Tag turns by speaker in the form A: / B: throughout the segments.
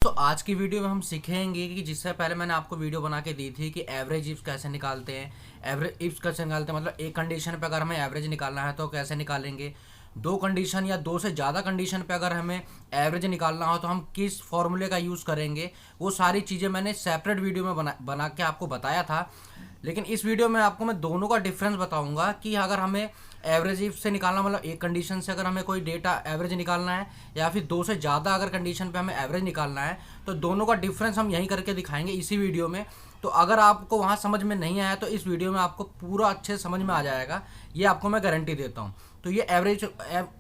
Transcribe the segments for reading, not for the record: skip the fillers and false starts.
A: तो आज की वीडियो में हम सीखेंगे कि जिससे पहले मैंने आपको वीडियो बना के दी थी कि एवरेज इफ्स कैसे निकालते हैं। एवरेज इफ्स कैसे निकालते हैं मतलब एक कंडीशन पे अगर हमें एवरेज निकालना है तो कैसे निकालेंगे। दो कंडीशन या दो से ज़्यादा कंडीशन पे अगर हमें एवरेज निकालना हो तो हम किस फॉर्मूले का यूज़ करेंगे। वो सारी चीज़ें मैंने सेपरेट वीडियो में बना के आपको बताया था। लेकिन इस वीडियो में आपको मैं दोनों का डिफरेंस बताऊंगा कि अगर हमें एवरेज इफ से निकालना मतलब एक कंडीशन से अगर हमें कोई डेटा एवरेज निकालना है या फिर दो से ज़्यादा अगर कंडीशन पे हमें एवरेज निकालना है तो दोनों का डिफरेंस हम यहीं करके दिखाएंगे इसी वीडियो में। तो अगर आपको वहाँ समझ में नहीं आया तो इस वीडियो में आपको पूरा अच्छे से समझ में आ जाएगा, ये आपको मैं गारंटी देता हूँ। तो ये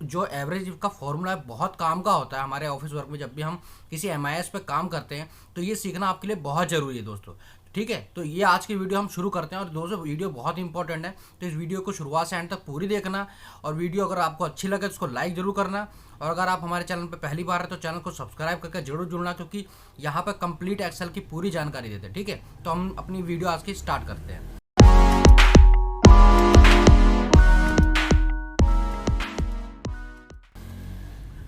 A: जो एवरेज का फॉर्मूला है बहुत काम का होता है हमारे ऑफिस वर्क में। जब भी हम किसी एमआईएस पे काम करते हैं तो ये सीखना आपके लिए बहुत ज़रूरी है दोस्तों। ठीक है, तो ये आज की वीडियो हम शुरू करते हैं और दोस्तों वीडियो बहुत इंपॉर्टेंट है तो इस वीडियो को शुरुआत से एंड तक पूरी देखना। और वीडियो अगर आपको अच्छी लगे तो उसको लाइक जरूर करना। और अगर आप हमारे चैनल पर पहली बार है तो चैनल को सब्सक्राइब करके जरूर जुड़ना, क्योंकि यहाँ पर कंप्लीट एक्सेल की पूरी जानकारी देते हैं। ठीक है, तो हम अपनी वीडियो आज की स्टार्ट करते हैं।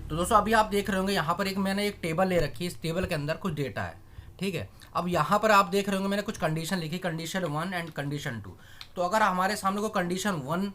A: तो दोस्तों अभी आप देख रहे होंगे यहाँ पर मैंने एक टेबल ले रखी है। इस टेबल के अंदर कुछ डेटा है। ठीक है, अब यहाँ पर आप देख रहे होंगे मैंने कुछ कंडीशन लिखी, कंडीशन 1 एंड कंडीशन 2। तो अगर हमारे सामने को कंडीशन 1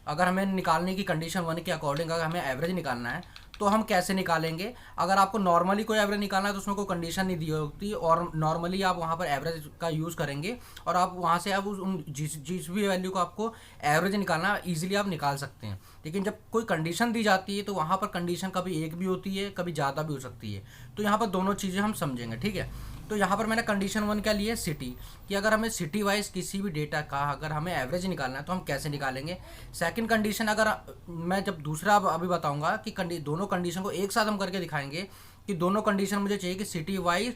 A: अगर हमें निकालने की कंडीशन 1 के अकॉर्डिंग अगर हमें एवरेज निकालना है तो हम कैसे निकालेंगे। अगर आपको नॉर्मली कोई एवरेज निकालना है तो उसमें कोई कंडीशन नहीं दी होती और नॉर्मली आप वहाँ पर एवरेज का यूज़ करेंगे और आप वहाँ से आप जिस भी वैल्यू को आपको एवरेज निकालना है ईजिली आप निकाल सकते हैं। लेकिन जब कोई कंडीशन दी जाती है तो वहाँ पर कंडीशन कभी एक भी होती है कभी ज़्यादा भी हो सकती है। तो यहाँ पर दोनों चीज़ें हम समझेंगे। ठीक है, तो यहाँ पर मैंने कंडीशन 1 क्या लिए सिटी, कि अगर हमें सिटी वाइज किसी भी डेटा का अगर हमें एवरेज निकालना है तो हम कैसे निकालेंगे। सेकंड कंडीशन अगर मैं जब दूसरा अभी बताऊंगा कि दोनों कंडीशन को एक साथ हम करके दिखाएंगे कि दोनों कंडीशन मुझे चाहिए कि सिटी वाइज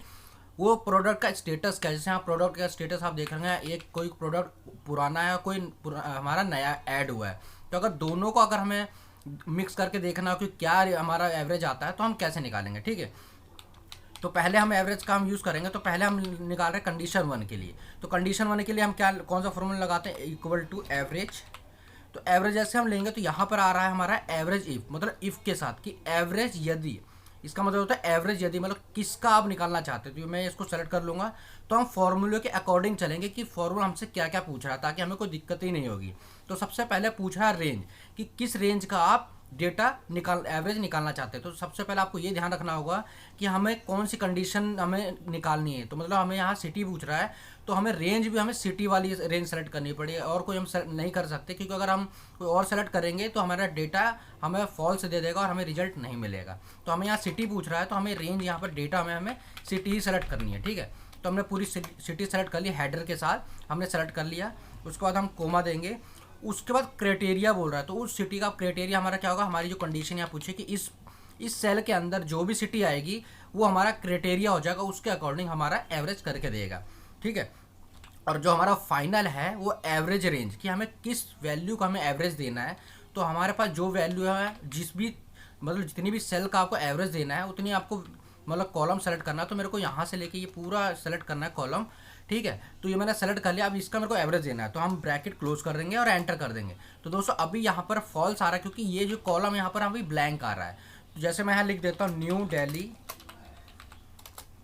A: वो प्रोडक्ट का स्टेटस क्या। जैसे यहाँ प्रोडक्ट का स्टेटस आप देख रहे हैं, एक कोई प्रोडक्ट पुराना है कोई हमारा नया ऐड हुआ है। तो अगर दोनों को अगर हमें मिक्स करके देखना हो कि क्या हमारा एवरेज आता है तो हम कैसे निकालेंगे। ठीक है, तो पहले हम एवरेज का हम यूज़ करेंगे। तो पहले हम निकाल रहे हैं कंडीशन 1 के लिए। तो कंडीशन 1 के लिए हम क्या कौन सा फॉर्मूला लगाते हैं, इक्वल टू एवरेज। तो एवरेज जैसे हम लेंगे तो यहाँ पर आ रहा है हमारा एवरेज इफ, मतलब इफ के साथ कि एवरेज यदि, इसका मतलब होता है एवरेज यदि मतलब किसका आप निकालना चाहते हैं। तो मैं इसको सेलेक्ट कर लूँगा। तो हम फॉर्मूले के अकॉर्डिंग चलेंगे कि फॉर्मूला हमसे क्या क्या पूछ रहा है ताकि हमें कोई दिक्कत ही नहीं होगी। तो सबसे पहले पूछ रहा है रेंज, कि किस रेंज का आप डेटा एवरेज निकालना चाहते हैं। तो सबसे पहले आपको ये ध्यान रखना होगा कि हमें कौन सी कंडीशन हमें निकालनी है। तो मतलब हमें यहाँ सिटी पूछ रहा है तो हमें रेंज भी हमें सिटी वाली रेंज सेलेक्ट करनी पड़ेगी और कोई हम नहीं कर सकते, क्योंकि अगर हम कोई और सेलेक्ट करेंगे तो हमारा डेटा हमें फॉल्स दे देगा और हमें रिजल्ट नहीं मिलेगा। तो हमें यहाँ सिटी पूछ रहा है तो हमें रेंज यहाँ पर डेटा हमें सिटी ही सेलेक्ट करनी है। ठीक है, तो हमने पूरी सिटी सेलेक्ट कर ली, हेडर के साथ हमने सेलेक्ट कर लिया। उसके बाद हम कोमा देंगे। उसके बाद क्राइटेरिया बोल रहा है तो उस सिटी का क्राइटेरिया हमारा क्या होगा, हमारी जो कंडीशन यहाँ पूछे कि इस सेल के अंदर जो भी सिटी आएगी वो हमारा क्राइटेरिया हो जाएगा, उसके अकॉर्डिंग हमारा एवरेज करके देगा। ठीक है, और जो हमारा फाइनल है वो एवरेज रेंज, कि हमें किस वैल्यू का हमें एवरेज देना है। तो हमारे पास जो वैल्यू है जिस भी मतलब जितनी भी सेल का आपको एवरेज देना है उतनी आपको मतलब कॉलम सेलेक्ट करना है। तो मेरे को यहाँ से लेके ये पूरा सेलेक्ट करना है कॉलम। ठीक है, तो ये मैंने सेलेक्ट कर लिया। अब इसका मेरे को एवरेज देना है तो हम ब्रैकेट क्लोज कर देंगे और एंटर कर देंगे। तो दोस्तों अभी यहाँ पर फॉल्स आ रहा है क्योंकि ये जो कॉलम यहाँ पर अभी ब्लैंक आ रहा है। तो जैसे मैं यहाँ लिख देता हूँ न्यू दिल्ली।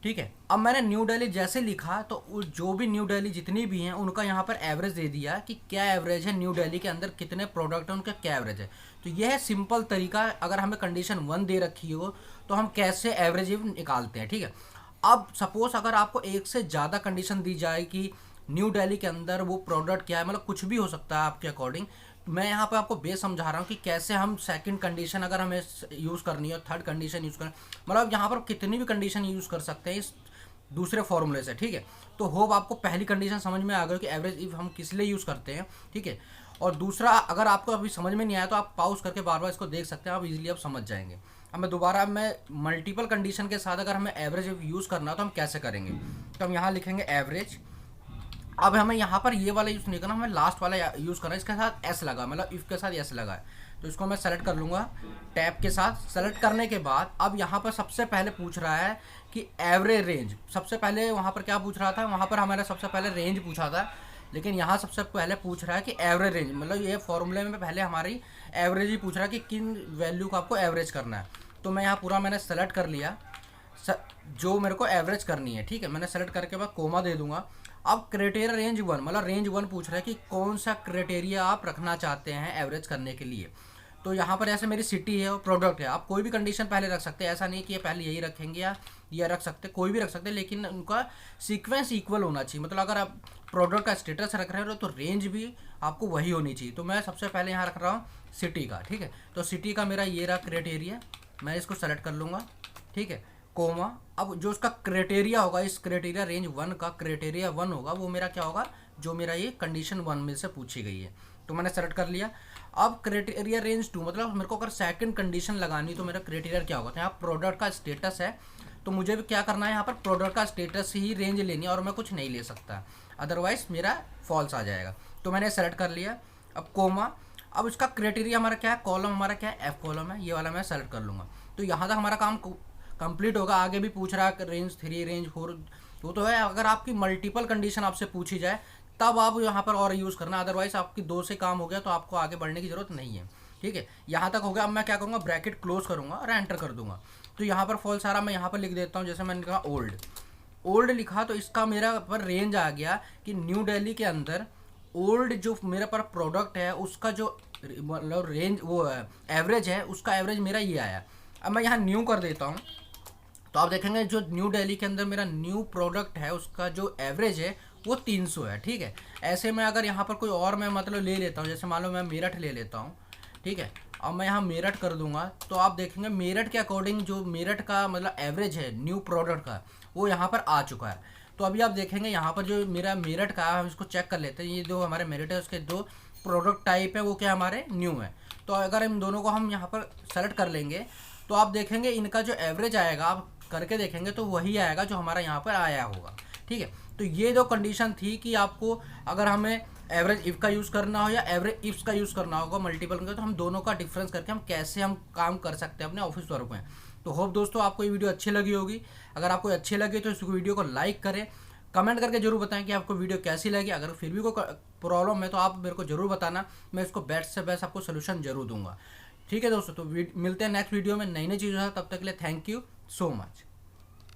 A: ठीक है, अब मैंने न्यू दिल्ली जैसे लिखा तो जो भी न्यू दिल्ली जितनी भी हैं उनका यहाँ पर एवरेज दे दिया कि क्या एवरेज है, न्यू दिल्ली के अंदर कितने प्रोडक्ट हैं उनका क्या एवरेज है। तो यह है सिंपल तरीका, अगर हमें कंडीशन 1 दे रखी हो तो हम कैसे एवरेज निकालते हैं। ठीक है, अब सपोज अगर आपको एक से ज़्यादा कंडीशन दी जाए कि न्यू दिल्ली के अंदर वो प्रोडक्ट क्या है, मतलब कुछ भी हो सकता है आपके अकॉर्डिंग। मैं यहाँ पे आपको बेस समझा रहा हूँ कि कैसे हम सेकंड कंडीशन अगर हमें यूज़ करनी है, थर्ड कंडीशन यूज़ करनी, मतलब यहाँ पर कितनी भी कंडीशन यूज़ कर सकते हैं इस दूसरे फॉर्मूले से। ठीक है, तो होप आपको पहली कंडीशन समझ में आ गई कि एवरेज इफ हम किस लिए यूज़ करते हैं। ठीक है, और दूसरा अगर आपको अभी समझ में नहीं आया तो आप पॉज करके बार बार इसको देख सकते हैं, आप इजीली आप समझ जाएंगे। अब मैं दोबारा मल्टीपल कंडीशन के साथ अगर हमें एवरेज यूज़ करना तो हम कैसे करेंगे। तो हम यहाँ लिखेंगे एवरेज। अब हमें यहाँ पर ये वाला यूज़ नहीं करना, हमें लास्ट वाला यूज़ करना है। इसके साथ एस लगा, मतलब इफ़ के साथ एस लगा है। तो इसको मैं सेलेक्ट कर लूँगा टैब के साथ। सेलेक्ट करने के बाद अब यहाँ पर सबसे पहले पूछ रहा है कि एवरेज रेंज। सबसे पहले वहाँ पर क्या पूछ रहा था, वहाँ पर हमारा सबसे पहले रेंज पूछा था, लेकिन यहाँ सबसे पहले पूछ रहा है कि एवरेज रेंज, मतलब ये फॉर्मूले में पहले हमारी एवरेज ही पूछ रहा है कि किन वैल्यू को आपको एवरेज करना है। तो मैं यहाँ पूरा मैंने सेलेक्ट कर लिया। जो मेरे को एवरेज करनी है, ठीक है। मैंने सेलेक्ट करके बाद कोमा दे दूंगा। अब क्राइटेरिया रेंज 1, मतलब रेंज 1 पूछ रहा है कि कौन सा क्राइटेरिया आप रखना चाहते हैं एवरेज करने के लिए। तो यहाँ पर ऐसे मेरी सिटी है और प्रोडक्ट है, आप कोई भी कंडीशन पहले रख सकते हैं, ऐसा नहीं कि ये पहले यही रखेंगे या ये रख सकते, कोई भी रख सकते हैं, लेकिन उनका सीक्वेंस इक्वल होना चाहिए। मतलब अगर आप प्रोडक्ट का स्टेटस रख रहे हो तो रेंज भी आपको वही होनी चाहिए। तो मैं सबसे पहले यहाँ रख रहा हूँ सिटी का, ठीक है। तो सिटी का मेरा ये रहा क्राइटेरिया, मैं इसको सेलेक्ट कर लूँगा, ठीक है, कोमा। अब जो उसका क्राइटेरिया होगा, इस क्राइटेरिया रेंज 1 का क्राइटेरिया 1 होगा, वो मेरा क्या होगा, जो मेरा ये कंडीशन 1 में से पूछी गई है। तो मैंने सेलेक्ट कर लिया। अब क्राइटेरिया रेंज 2, मतलब मेरे को अगर सेकंड कंडीशन लगानी तो मेरा क्राइटेरिया क्या होगा, तो यहाँ प्रोडक्ट का स्टेटस है, तो मुझे भी क्या करना है, यहाँ पर प्रोडक्ट का स्टेटस ही रेंज लेनी है और मैं कुछ नहीं ले सकता, अदरवाइज मेरा फॉल्स आ जाएगा। तो मैंने सेलेक्ट कर लिया। अब कोमा, अब इसका क्राइटेरिया हमारा क्या है, कॉलम हमारा क्या है, एफ कॉलम है, ये वाला मैं सेलेक्ट कर लूँगा। तो यहाँ तक हमारा काम कंप्लीट होगा। आगे भी पूछ रहा है रेंज 3 रेंज 4, वो तो है, अगर आपकी मल्टीपल कंडीशन आपसे पूछी जाए तब आप यहाँ पर और यूज़ करना, अदरवाइज आपकी 2 से काम हो गया तो आपको आगे बढ़ने की ज़रूरत नहीं है, ठीक है। यहाँ तक हो गया। अब मैं क्या करूँगा, ब्रैकेट क्लोज करूँगा और एंटर कर दूंगा। तो यहाँ पर फॉल्स आ रहा, मैं यहाँ पर लिख देता हूँ, जैसे मैंने कहा ओल्ड लिखा, तो इसका मेरा पर रेंज आ गया कि न्यू दिल्ली के अंदर ओल्ड जो मेरे पर प्रोडक्ट है उसका जो मतलब रेंज वो एवरेज है, उसका एवरेज मेरा ये आया। अब मैं यहाँ न्यू कर देता हूँ, तो आप देखेंगे जो न्यू दिल्ली के अंदर मेरा न्यू प्रोडक्ट है उसका जो एवरेज है वो 300 है, ठीक है। ऐसे में अगर यहाँ पर कोई और मैं मतलब ले लेता हूँ, जैसे मान लो मैं मेरठ ले लेता हूँ, ठीक है। अब मैं यहाँ मेरठ कर दूंगा, तो आप देखेंगे मेरठ के अकॉर्डिंग जो मेरठ का मतलब एवरेज है न्यू प्रोडक्ट का, वो यहाँ पर आ चुका है। तो अभी आप देखेंगे यहाँ पर जो मेरा मेरठ का, हम इसको चेक कर लेते हैं। ये जो हमारे मेरठ है उसके 2 प्रोडक्ट टाइप है, वो क्या हमारे न्यू है। तो अगर इन दोनों को हम यहाँ पर सेलेक्ट कर लेंगे तो आप देखेंगे इनका जो एवरेज आएगा, आप करके देखेंगे तो वही आएगा जो हमारा यहाँ पर आया होगा, ठीक है। तो ये जो कंडीशन थी कि आपको अगर हमें एवरेज इफ़ का यूज़ करना हो या एवरेज इफ्स का यूज़ करना होगा मल्टीपल का, तो हम दोनों का डिफरेंस करके हम कैसे हम काम कर सकते हैं अपने ऑफिस वर्क में। तो होप दोस्तों आपको ये वीडियो अच्छी लगी होगी। अगर आपको अच्छी लगी तो इस वीडियो को लाइक करें, कमेंट करके जरूर बताएं कि आपको वीडियो कैसी लगी। अगर फिर भी कोई प्रॉब्लम है तो आप मेरे को जरूर बताना, मैं इसको बेस्ट से बेस्ट आपको सोल्यूशन जरूर दूंगा, ठीक है दोस्तों। तो मिलते हैं नेक्स्ट वीडियो में नई नई चीज़ों से, तब तक के लिए थैंक यू सो मच।